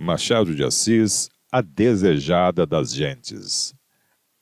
Machado de Assis, a desejada das gentes.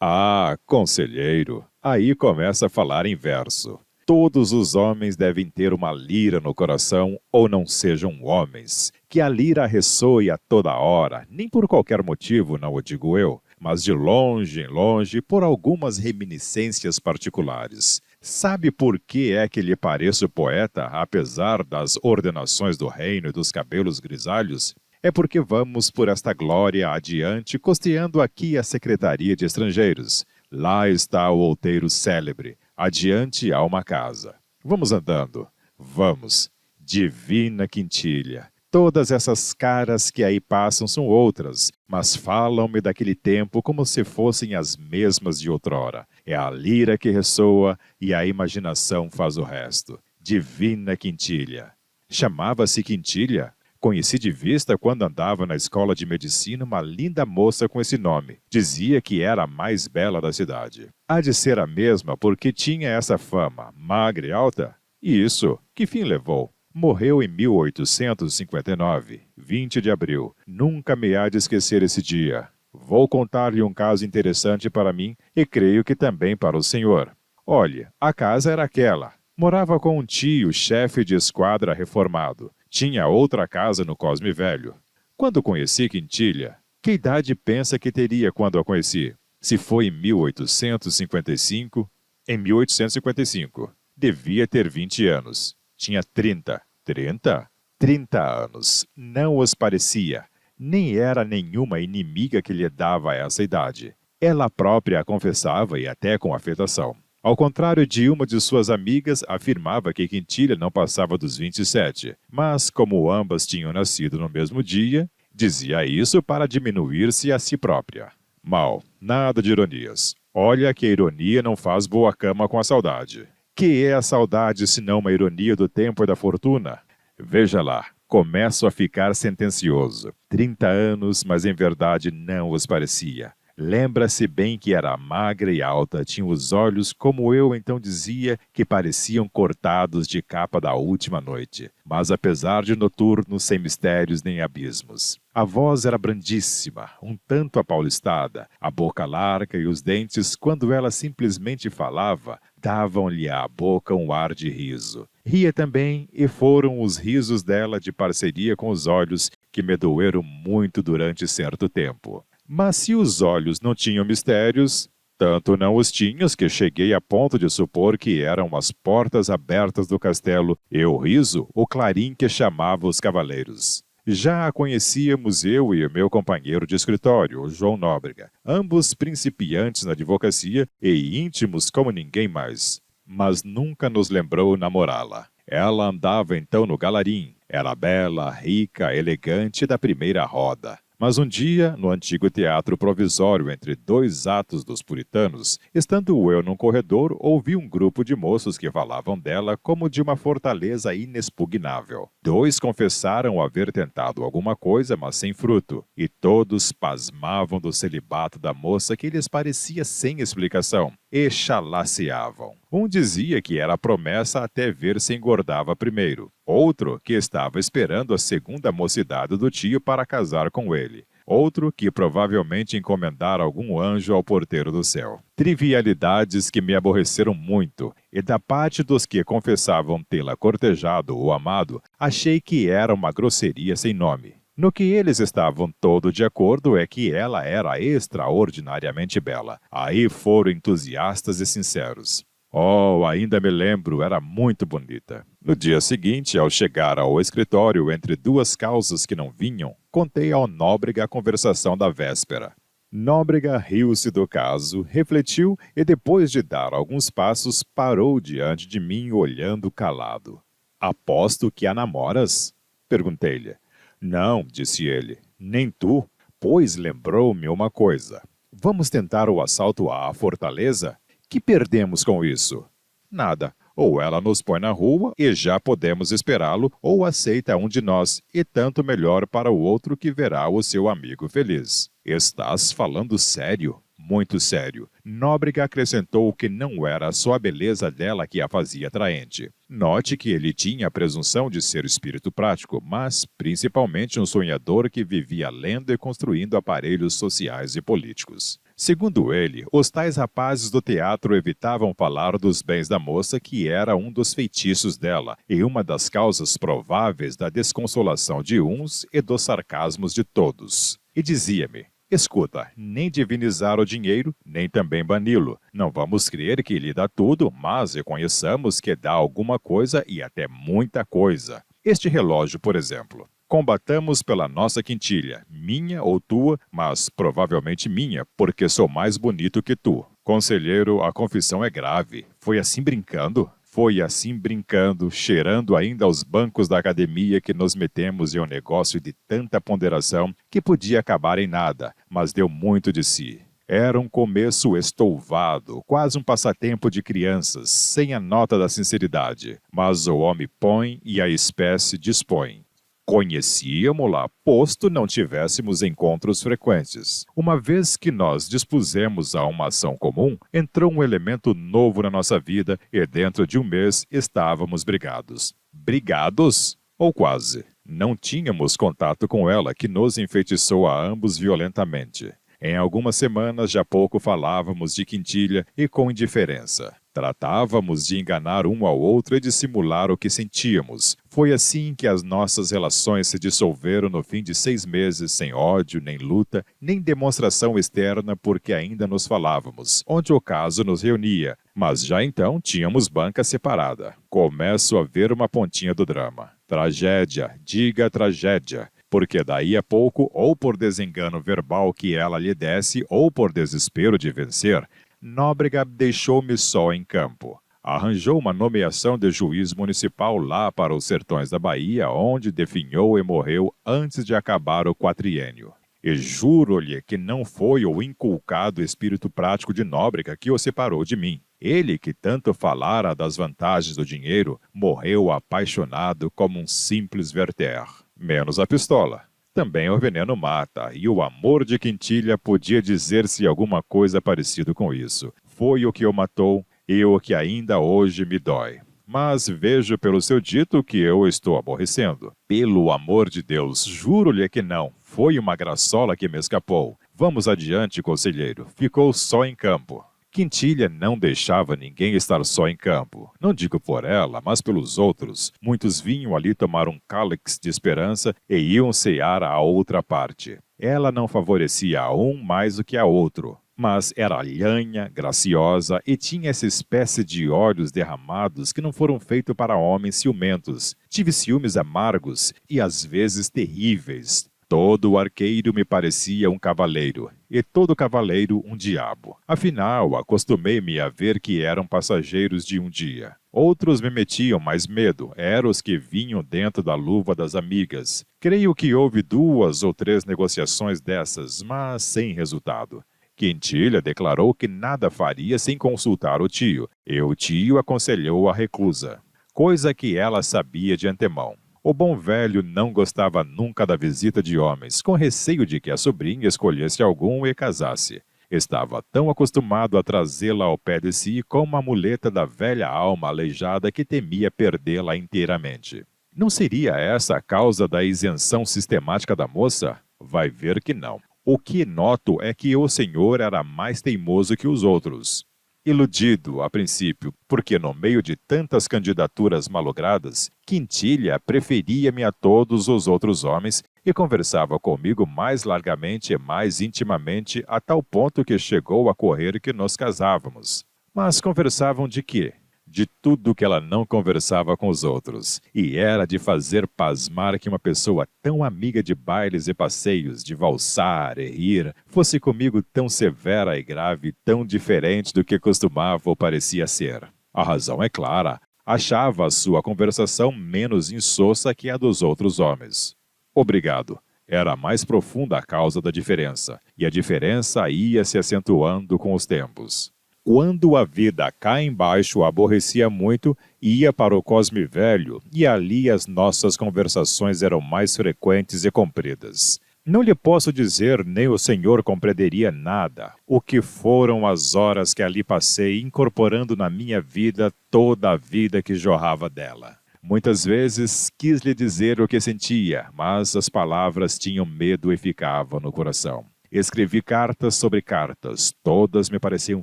Ah, conselheiro, aí começa a falar em verso. Todos os homens devem ter uma lira no coração, ou não sejam homens. Que a lira ressoe a toda hora, nem por qualquer motivo, não o digo eu, mas de longe em longe, por algumas reminiscências particulares. Sabe por que é que lhe pareço poeta, apesar das ordenações do reino e dos cabelos grisalhos? É porque vamos por esta glória adiante, costeando aqui a Secretaria de Estrangeiros. Lá está o outeiro célebre. Adiante há uma casa. Vamos andando. Vamos. Divina Quintilha. Todas essas caras que aí passam são outras, mas falam-me daquele tempo como se fossem as mesmas de outrora. É a lira que ressoa e a imaginação faz o resto. Divina Quintilha. Chamava-se Quintilha? Conheci de vista quando andava na escola de medicina uma linda moça com esse nome. Dizia que era a mais bela da cidade. Há de ser a mesma porque tinha essa fama, magra e alta? E isso, que fim levou? Morreu em 1859, 20 de abril. Nunca me há de esquecer esse dia. Vou contar-lhe um caso interessante para mim e creio que também para o senhor. Olhe, a casa era aquela. Morava com um tio, chefe de esquadra reformado. Tinha outra casa no Cosme Velho. Quando conheci Quintilha, que idade pensa que teria quando a conheci? Se foi em 1855, em 1855. Devia ter 20 anos. Tinha 30. 30? 30 anos. Não os parecia. Nem era nenhuma inimiga que lhe dava essa idade. Ela própria a confessava e até com afetação. Ao contrário de uma de suas amigas, afirmava que Quintilha não passava dos 27, mas como ambas tinham nascido no mesmo dia, dizia isso para diminuir-se a si própria. Mal, nada de ironias. Olha que a ironia não faz boa cama com a saudade. Que é a saudade senão uma ironia do tempo e da fortuna? Veja lá, começo a ficar sentencioso. 30 anos, mas em verdade não os parecia. Lembra-se bem que era magra e alta, tinha os olhos, como eu então dizia, que pareciam cortados de capa da última noite, mas apesar de noturnos, sem mistérios nem abismos. A voz era brandíssima, um tanto apaulistada, a boca larga e os dentes, quando ela simplesmente falava, davam-lhe à boca um ar de riso. Ria também, e foram os risos dela de parceria com os olhos que me doeram muito durante certo tempo. Mas se os olhos não tinham mistérios, tanto não os tinhas que cheguei a ponto de supor que eram as portas abertas do castelo e o riso, o clarim que chamava os cavaleiros. Já a conhecíamos eu e o meu companheiro de escritório, o João Nóbrega, ambos principiantes na advocacia e íntimos como ninguém mais. Mas nunca nos lembrou namorá-la. Ela andava então no galarim, era bela, rica, elegante da primeira roda. Mas um dia, no antigo teatro provisório entre dois atos dos puritanos, estando eu num corredor, ouvi um grupo de moços que falavam dela como de uma fortaleza inexpugnável. 2 confessaram haver tentado alguma coisa, mas sem fruto, e todos pasmavam do celibato da moça que lhes parecia sem explicação, e chalaceavam. Um dizia que era promessa até ver se engordava primeiro. Outro que estava esperando a segunda mocidade do tio para casar com ele. Outro que provavelmente encomendara algum anjo ao porteiro do céu. Trivialidades que me aborreceram muito, e da parte dos que confessavam tê-la cortejado ou amado, achei que era uma grosseria sem nome. No que eles estavam todo de acordo é que ela era extraordinariamente bela. Aí foram entusiastas e sinceros. Oh, ainda me lembro, era muito bonita. No dia seguinte, ao chegar ao escritório entre 2 causas que não vinham, contei ao Nóbrega a conversação da véspera. Nóbrega riu-se do caso, refletiu e depois de dar alguns passos, parou diante de mim olhando calado. Aposto que a namoras? Perguntei-lhe. Não, disse ele, nem tu, pois lembrou-me uma coisa. Vamos tentar o assalto à fortaleza? Que perdemos com isso? Nada. Ou ela nos põe na rua e já podemos esperá-lo, ou aceita um de nós, e tanto melhor para o outro que verá o seu amigo feliz. Estás falando sério? muito sério. Nóbrega acrescentou que não era só a beleza dela que a fazia atraente. Note que ele tinha a presunção de ser espírito prático, mas principalmente um sonhador que vivia lendo e construindo aparelhos sociais e políticos. Segundo ele, os tais rapazes do teatro evitavam falar dos bens da moça, que era um dos feitiços dela, e uma das causas prováveis da desconsolação de uns e dos sarcasmos de todos. E dizia-me: escuta, nem divinizar o dinheiro, nem também bani-lo. Não vamos crer que lhe dá tudo, mas reconheçamos que dá alguma coisa e até muita coisa. Este relógio, por exemplo. Combatamos pela nossa quintilha, minha ou tua, mas provavelmente minha, porque sou mais bonito que tu. Conselheiro, a confissão é grave. Foi assim brincando? Foi assim brincando, cheirando ainda aos bancos da academia, que nos metemos em um negócio de tanta ponderação que podia acabar em nada, mas deu muito de si. Era um começo estouvado, quase um passatempo de crianças, sem a nota da sinceridade. Mas o homem põe e a espécie dispõe. Conhecíamo-la, posto não tivéssemos encontros frequentes. Uma vez que nós dispusemos a uma ação comum, entrou um elemento novo na nossa vida e dentro de um mês estávamos brigados. Brigados? Ou quase. Não tínhamos contato com ela, que nos enfeitiçou a ambos violentamente. Em algumas semanas já pouco falávamos de quintilha e com indiferença. Tratávamos de enganar um ao outro e de simular o que sentíamos. Foi assim que as nossas relações se dissolveram no fim de 6 meses, sem ódio, nem luta, nem demonstração externa, porque ainda nos falávamos, onde o caso nos reunia. Mas já então tínhamos banca separada. Começo a ver uma pontinha do drama. Tragédia, diga tragédia. Porque daí a pouco, ou por desengano verbal que ela lhe desse, ou por desespero de vencer, Nóbrega deixou-me só em campo. Arranjou uma nomeação de juiz municipal lá para os sertões da Bahia, onde definhou e morreu antes de acabar o quatriênio. E juro-lhe que não foi o inculcado espírito prático de Nóbrega que o separou de mim. Ele, que tanto falara das vantagens do dinheiro, morreu apaixonado como um simples Werther. Menos a pistola. Também o veneno mata, e o amor de quintilha podia dizer-se alguma coisa parecida com isso. Foi o que o matou, e o que ainda hoje me dói. Mas vejo pelo seu dito que eu estou aborrecendo. Pelo amor de Deus, juro-lhe que não. Foi uma graçola que me escapou. Vamos adiante, conselheiro. Ficou só em campo. Quintilha não deixava ninguém estar só em campo. Não digo por ela, mas pelos outros. Muitos vinham ali tomar um cálice de esperança e iam cear à outra parte. Ela não favorecia a um mais do que a outro. Mas era lhanha, graciosa e tinha essa espécie de olhos derramados que não foram feitos para homens ciumentos. Tive ciúmes amargos e às vezes terríveis. Todo arqueiro me parecia um cavaleiro, e todo cavaleiro um diabo. Afinal, acostumei-me a ver que eram passageiros de um dia. Outros me metiam mais medo, eram os que vinham dentro da luva das amigas. Creio que houve 2 ou 3 negociações dessas, mas sem resultado. Quintilha declarou que nada faria sem consultar o tio, e o tio aconselhou a reclusa, coisa que ela sabia de antemão. O bom velho não gostava nunca da visita de homens, com receio de que a sobrinha escolhesse algum e casasse. Estava tão acostumado a trazê-la ao pé de si como a muleta da velha alma aleijada que temia perdê-la inteiramente. Não seria essa a causa da isenção sistemática da moça? Vai ver que não. O que noto é que o senhor era mais teimoso que os outros. Iludido, a princípio, porque no meio de tantas candidaturas malogradas, Quintilha preferia-me a todos os outros homens e conversava comigo mais largamente e mais intimamente, a tal ponto que chegou a correr que nos casávamos. Mas conversavam de quê? De tudo que ela não conversava com os outros. E era de fazer pasmar que uma pessoa tão amiga de bailes e passeios, de valsar e rir, fosse comigo tão severa e grave, tão diferente do que costumava ou parecia ser. A razão é clara. Achava a sua conversação menos insossa que a dos outros homens. Obrigado. Era a mais profunda a causa da diferença, e a diferença ia se acentuando com os tempos. Quando a vida cá embaixo aborrecia muito, ia para o Cosme Velho, e ali as nossas conversações eram mais frequentes e compridas. Não lhe posso dizer, nem o senhor compreenderia nada, o que foram as horas que ali passei incorporando na minha vida toda a vida que jorrava dela. Muitas vezes quis lhe dizer o que sentia, mas as palavras tinham medo e ficavam no coração. Escrevi cartas sobre cartas, todas me pareciam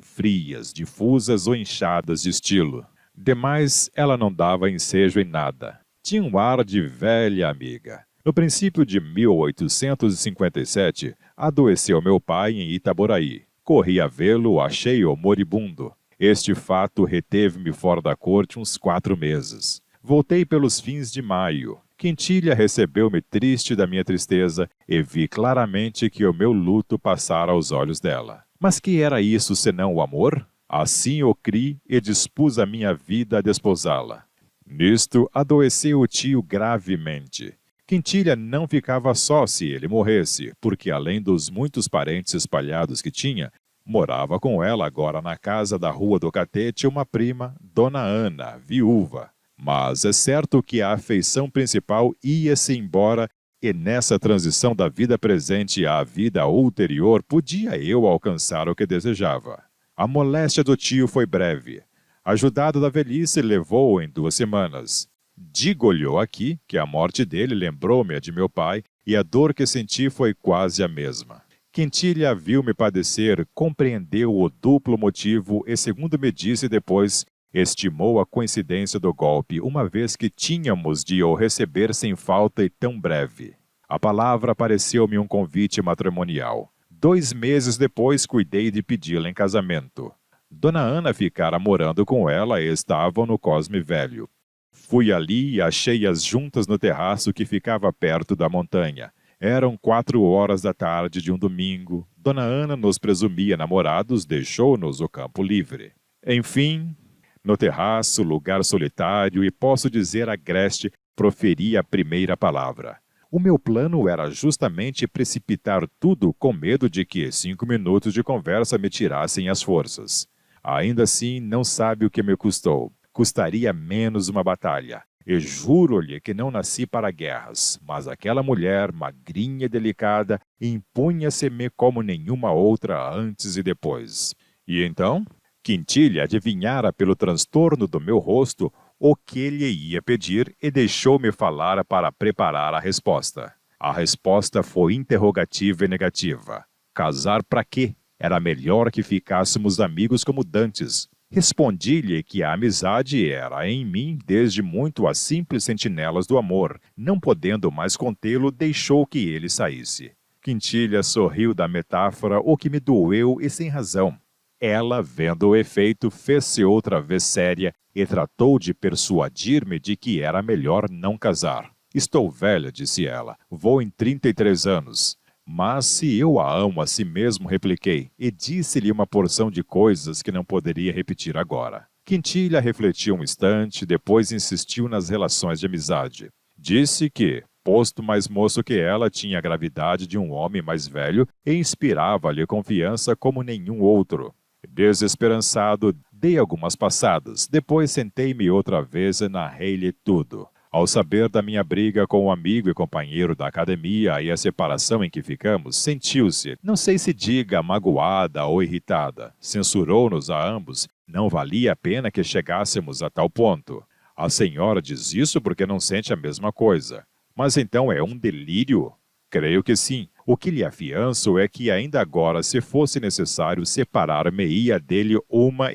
frias, difusas ou inchadas de estilo. Demais, ela não dava ensejo em nada. Tinha um ar de velha amiga. No princípio de 1857, adoeceu meu pai em Itaboraí. Corri a vê-lo, achei-o moribundo. Este fato reteve-me fora da corte uns 4 meses. Voltei pelos fins de maio. Quintilha recebeu-me triste da minha tristeza e vi claramente que o meu luto passara aos olhos dela. Mas que era isso senão o amor? Assim o criei e dispus a minha vida a desposá-la. Nisto adoeceu o tio gravemente. Quintilha não ficava só se ele morresse, porque além dos muitos parentes espalhados que tinha, morava com ela agora na casa da Rua do Catete uma prima, Dona Ana, viúva. Mas é certo que a afeição principal ia-se embora e nessa transição da vida presente à vida ulterior podia eu alcançar o que desejava. A moléstia do tio foi breve. Ajudado da velhice, levou-o em 2 semanas. Digo-lhe aqui que a morte dele lembrou-me a de meu pai e a dor que senti foi quase a mesma. Quintilha viu-me padecer, compreendeu o duplo motivo e, segundo me disse depois, estimou a coincidência do golpe, uma vez que tínhamos de o receber sem falta e tão breve. A palavra pareceu-me um convite matrimonial. 2 meses depois cuidei de pedi-la em casamento. Dona Ana ficara morando com ela e estavam no Cosme Velho. Fui ali e achei-as juntas no terraço que ficava perto da montanha. Eram 4 horas da tarde de um domingo. Dona Ana nos presumia namorados, deixou-nos o campo livre. Enfim, no terraço, lugar solitário e, posso dizer, agreste, proferi a primeira palavra. O meu plano era justamente precipitar tudo com medo de que 5 minutos de conversa me tirassem as forças. Ainda assim, não sabe o que me custou. Custaria menos uma batalha. E juro-lhe que não nasci para guerras, mas aquela mulher, magrinha e delicada, impunha-se-me como nenhuma outra antes e depois. E então? Quintilha adivinhara pelo transtorno do meu rosto o que lhe ia pedir e deixou-me falar para preparar a resposta. A resposta foi interrogativa e negativa. Casar para quê? Era melhor que ficássemos amigos como dantes. Respondi-lhe que a amizade era em mim desde muito as simples sentinelas do amor. Não podendo mais contê-lo, deixou que ele saísse. Quintilha sorriu da metáfora, o que me doeu e sem razão. Ela, vendo o efeito, fez-se outra vez séria e tratou de persuadir-me de que era melhor não casar. Estou velha, disse ela. Vou em 33 anos. Mas se eu a amo a si mesmo, repliquei, e disse-lhe uma porção de coisas que não poderia repetir agora. Quintilha refletiu um instante, depois insistiu nas relações de amizade. Disse que, posto mais moço que ela, tinha a gravidade de um homem mais velho e inspirava-lhe confiança como nenhum outro. Desesperançado, dei algumas passadas, depois sentei-me outra vez e narrei-lhe tudo. Ao saber da minha briga com o amigo e companheiro da academia e a separação em que ficamos, sentiu-se, não sei se diga magoada ou irritada. Censurou-nos a ambos. Não valia a pena que chegássemos a tal ponto. A senhora diz isso porque não sente a mesma coisa. Mas então é um delírio? Creio que sim. O que lhe afianço é que ainda agora, se fosse necessário, separar-me-ia dele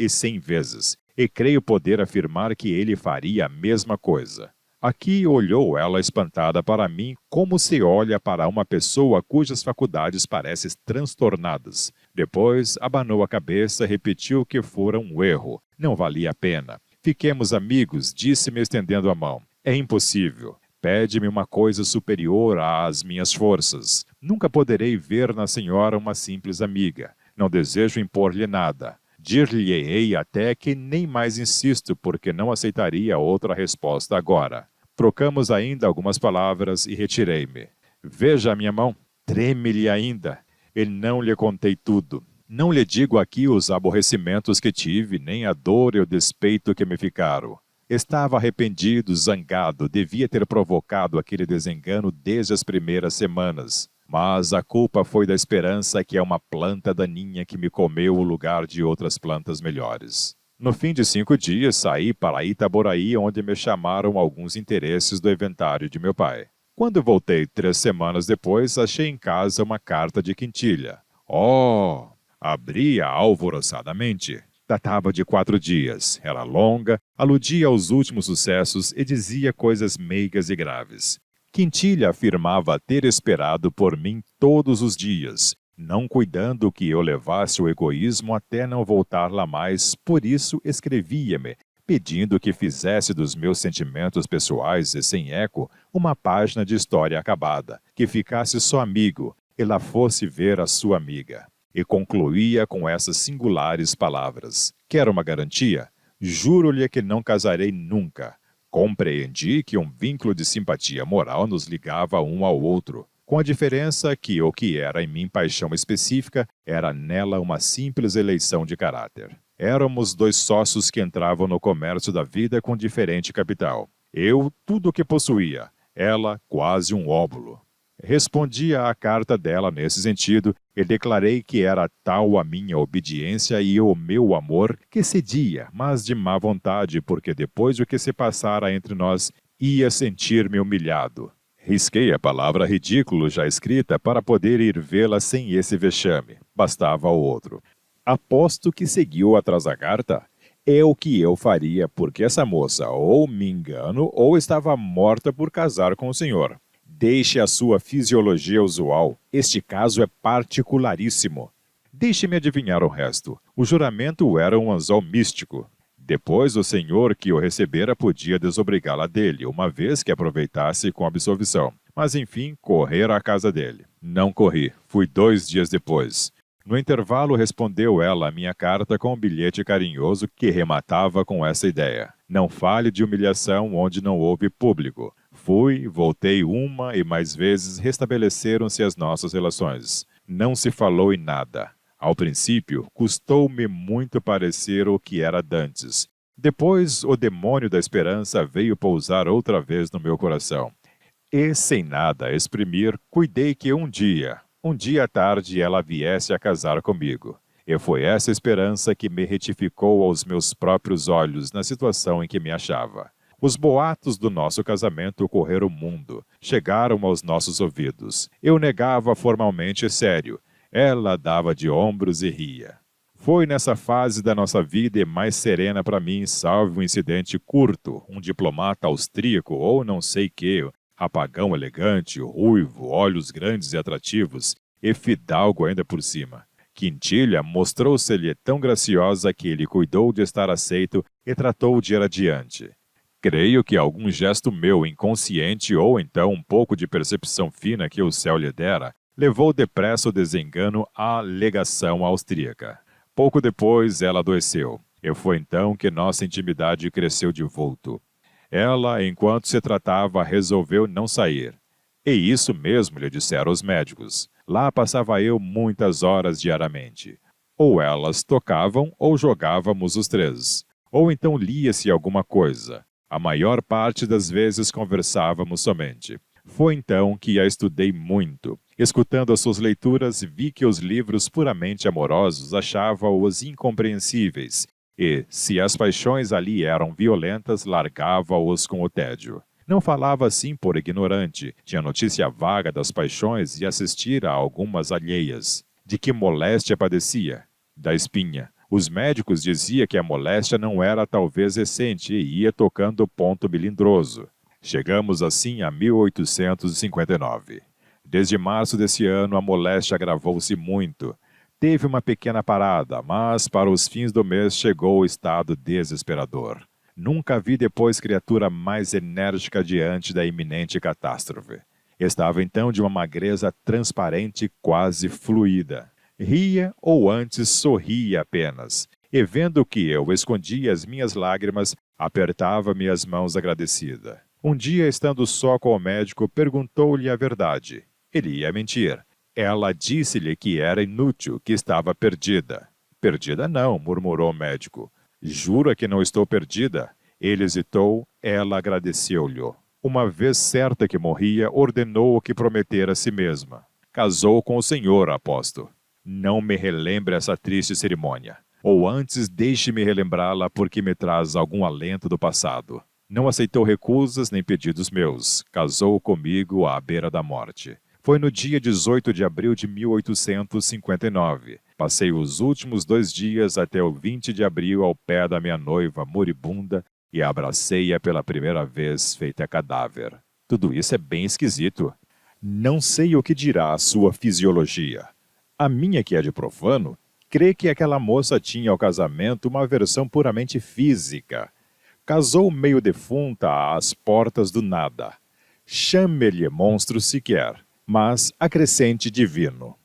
100 vezes. E creio poder afirmar que ele faria a mesma coisa. Aqui olhou ela espantada para mim, como se olha para uma pessoa cujas faculdades parecem transtornadas. Depois abanou a cabeça e repetiu que fora um erro. Não valia a pena. Fiquemos amigos, disse-me estendendo a mão. É impossível. Pede-me uma coisa superior às minhas forças. Nunca poderei ver na senhora uma simples amiga. Não desejo impor-lhe nada. Dir-lhe-ei até que nem mais insisto, porque não aceitaria outra resposta agora. Trocamos ainda algumas palavras e retirei-me. Veja a minha mão. Treme-lhe ainda. E não lhe contei tudo. Não lhe digo aqui os aborrecimentos que tive, nem a dor e o despeito que me ficaram. Estava arrependido, zangado, devia ter provocado aquele desengano desde as primeiras semanas. Mas a culpa foi da esperança, que é uma planta daninha que me comeu o lugar de outras plantas melhores. No fim de 5 dias, saí para Itaboraí, onde me chamaram alguns interesses do inventário de meu pai. Quando voltei 3 semanas depois, achei em casa uma carta de Quintilha. Oh! Abri-a alvoroçadamente. Datava de 4 dias, era longa, aludia aos últimos sucessos e dizia coisas meigas e graves. Quintilha afirmava ter esperado por mim todos os dias, não cuidando que eu levasse o egoísmo até não voltar lá mais, por isso escrevia-me, pedindo que fizesse dos meus sentimentos pessoais e sem eco uma página de história acabada, que ficasse só amigo e lá fosse ver a sua amiga. E concluía com essas singulares palavras. Quer uma garantia? Juro-lhe que não casarei nunca. Compreendi que um vínculo de simpatia moral nos ligava um ao outro, com a diferença que o que era em mim paixão específica era nela uma simples eleição de caráter. Éramos 2 sócios que entravam no comércio da vida com diferente capital. Eu, tudo o que possuía. Ela, quase um óbolo. Respondi à carta dela nesse sentido e declarei que era tal a minha obediência e o meu amor que cedia, mas de má vontade, porque depois do que se passara entre nós, ia sentir-me humilhado. Risquei a palavra ridículo já escrita para poder ir vê-la sem esse vexame. Bastava o outro. Aposto que seguiu atrás da carta. É o que eu faria, porque essa moça ou me engano ou estava morta por casar com o senhor. Deixe a sua fisiologia usual. Este caso é particularíssimo. Deixe-me adivinhar o resto. O juramento era um anzol místico. Depois o senhor que o recebera podia desobrigá-la dele, uma vez que aproveitasse com absolvição. Mas enfim, correr à casa dele. Não corri. Fui 2 dias depois. No intervalo respondeu ela a minha carta com um bilhete carinhoso que rematava com essa ideia. Não fale de humilhação onde não houve público. Fui, voltei uma e mais vezes restabeleceram-se as nossas relações. Não se falou em nada. Ao princípio, custou-me muito parecer o que era dantes. Depois, o demônio da esperança veio pousar outra vez no meu coração. E, sem nada a exprimir, cuidei que um dia à tarde, ela viesse a casar comigo. E foi essa esperança que me retificou aos meus próprios olhos na situação em que me achava. Os boatos do nosso casamento correram o mundo, chegaram aos nossos ouvidos. Eu negava formalmente e sério. Ela dava de ombros e ria. Foi nessa fase da nossa vida e mais serena para mim, salvo um incidente curto, um diplomata austríaco ou não sei que, rapagão elegante, ruivo, olhos grandes e atrativos, e fidalgo ainda por cima. Quintilha mostrou-se-lhe tão graciosa que ele cuidou de estar aceito e tratou de ir adiante. Creio que algum gesto meu inconsciente ou então um pouco de percepção fina que o céu lhe dera, levou depressa o desengano à legação austríaca. Pouco depois ela adoeceu, e foi então que nossa intimidade cresceu de vulto. Ela, enquanto se tratava, resolveu não sair. E isso mesmo lhe disseram os médicos. Lá passava eu muitas horas diariamente. Ou elas tocavam ou jogávamos os 3. Ou então lia-se alguma coisa. A maior parte das vezes conversávamos somente. Foi então que a estudei muito. Escutando as suas leituras, vi que os livros puramente amorosos achava-os incompreensíveis, e, se as paixões ali eram violentas, largava-os com o tédio. Não falava assim por ignorante, tinha notícia vaga das paixões e assistira a algumas alheias. De que moléstia padecia? Da espinha. Os médicos diziam que a moléstia não era talvez recente e ia tocando o ponto melindroso. Chegamos assim a 1859. Desde março desse ano, a moléstia agravou-se muito. Teve uma pequena parada, mas para os fins do mês chegou o estado desesperador. Nunca vi depois criatura mais enérgica diante da iminente catástrofe. Estava então de uma magreza transparente, quase fluida. Ria ou antes sorria apenas, e vendo que eu escondia as minhas lágrimas, apertava-me as mãos agradecida. Um dia, estando só com o médico, perguntou-lhe a verdade. Ele ia mentir. Ela disse-lhe que era inútil, que estava perdida. Perdida não, murmurou o médico. Jura que não estou perdida? Ele hesitou, ela agradeceu-lhe. Uma vez certa que morria, ordenou o que prometera a si mesma. Casou com o senhor, aposto. Não me relembre essa triste cerimônia. Ou antes, deixe-me relembrá-la porque me traz algum alento do passado. Não aceitou recusas nem pedidos meus. Casou comigo à beira da morte. Foi no dia 18 de abril de 1859. Passei os últimos 2 dias até o 20 de abril ao pé da minha noiva moribunda e abracei-a pela primeira vez feita cadáver. Tudo isso é bem esquisito. Não sei o que dirá a sua fisiologia. A minha, que é de profano, crê que aquela moça tinha ao casamento uma versão puramente física. Casou meio defunta às portas do nada. Chame-lhe monstro se quer, mas acrescente divino.